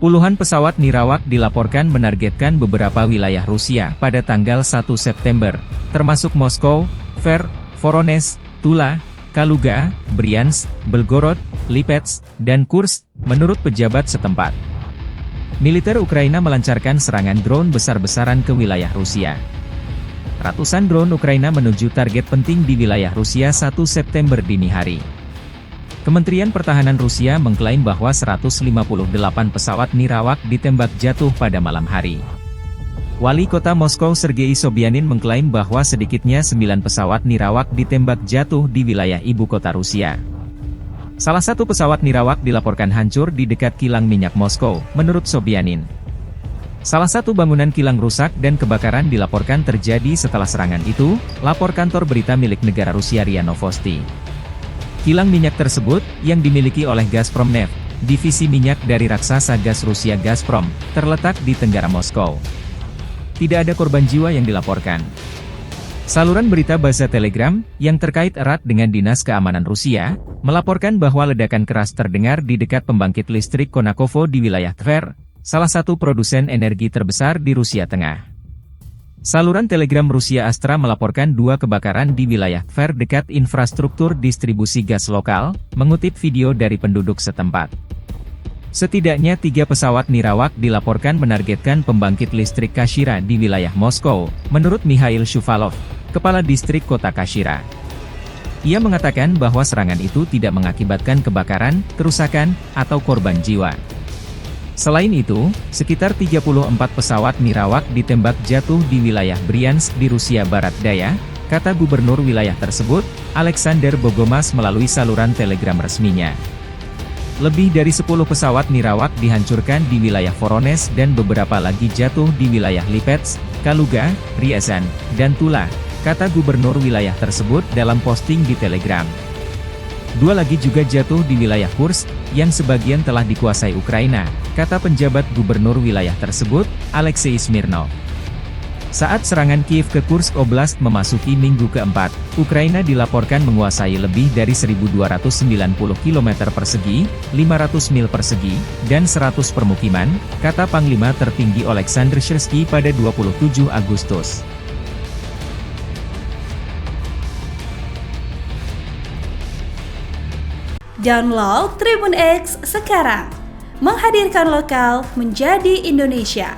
Puluhan pesawat nirawak dilaporkan menargetkan beberapa wilayah Rusia pada tanggal 1 September, termasuk Moskow, Tver, Voronezh, Tula, Kaluga, Bryansk, Belgorod, Lipetsk, dan Kursk, menurut pejabat setempat. Militer Ukraina melancarkan serangan drone besar-besaran ke wilayah Rusia. Ratusan drone Ukraina menuju target penting di wilayah Rusia 1 September dini hari. Kementerian Pertahanan Rusia mengklaim bahwa 158 pesawat nirawak ditembak jatuh pada malam hari. Wali kota Moskow Sergei Sobyanin mengklaim bahwa sedikitnya 9 pesawat nirawak ditembak jatuh di wilayah ibu kota Rusia. Salah satu pesawat nirawak dilaporkan hancur di dekat kilang minyak Moskow, menurut Sobyanin. Salah satu bangunan kilang rusak dan kebakaran dilaporkan terjadi setelah serangan itu, lapor kantor berita milik negara Rusia RIA Novosti. Kilang minyak tersebut, yang dimiliki oleh Gazprom Neft, divisi minyak dari raksasa gas Rusia Gazprom, terletak di tenggara Moskow. Tidak ada korban jiwa yang dilaporkan. Saluran berita Baza Telegram, yang terkait erat dengan Dinas Keamanan Rusia, melaporkan bahwa ledakan keras terdengar di dekat pembangkit listrik Konakovo di wilayah Tver, salah satu produsen energi terbesar di Rusia Tengah. Saluran Telegram Rusia Astra melaporkan 2 kebakaran di wilayah Tver dekat infrastruktur distribusi gas lokal, mengutip video dari penduduk setempat. Setidaknya 3 pesawat nirawak dilaporkan menargetkan pembangkit listrik Kashira di wilayah Moskow, menurut Mikhail Shuvalov, kepala distrik kota Kashira. Ia mengatakan bahwa serangan itu tidak mengakibatkan kebakaran, kerusakan, atau korban jiwa. Selain itu, sekitar 34 pesawat nirawak ditembak jatuh di wilayah Bryansk di Rusia Barat Daya, kata gubernur wilayah tersebut, Alexander Bogomas melalui saluran Telegram resminya. Lebih dari 10 pesawat nirawak dihancurkan di wilayah Voronezh dan beberapa lagi jatuh di wilayah Lipetsk, Kaluga, Ryazan, dan Tula, kata gubernur wilayah tersebut dalam posting di Telegram. 2 lagi juga jatuh di wilayah Kursk, yang sebagian telah dikuasai Ukraina, kata penjabat gubernur wilayah tersebut, Alexei Smirnov. Saat serangan Kiev ke Kursk Oblast memasuki minggu keempat, Ukraina dilaporkan menguasai lebih dari 1.290 km persegi, 500 mil persegi, dan 100 permukiman, kata Panglima tertinggi Oleksandr Syrsky pada 27 Agustus. Download Tribun X sekarang, menghadirkan lokal menjadi Indonesia.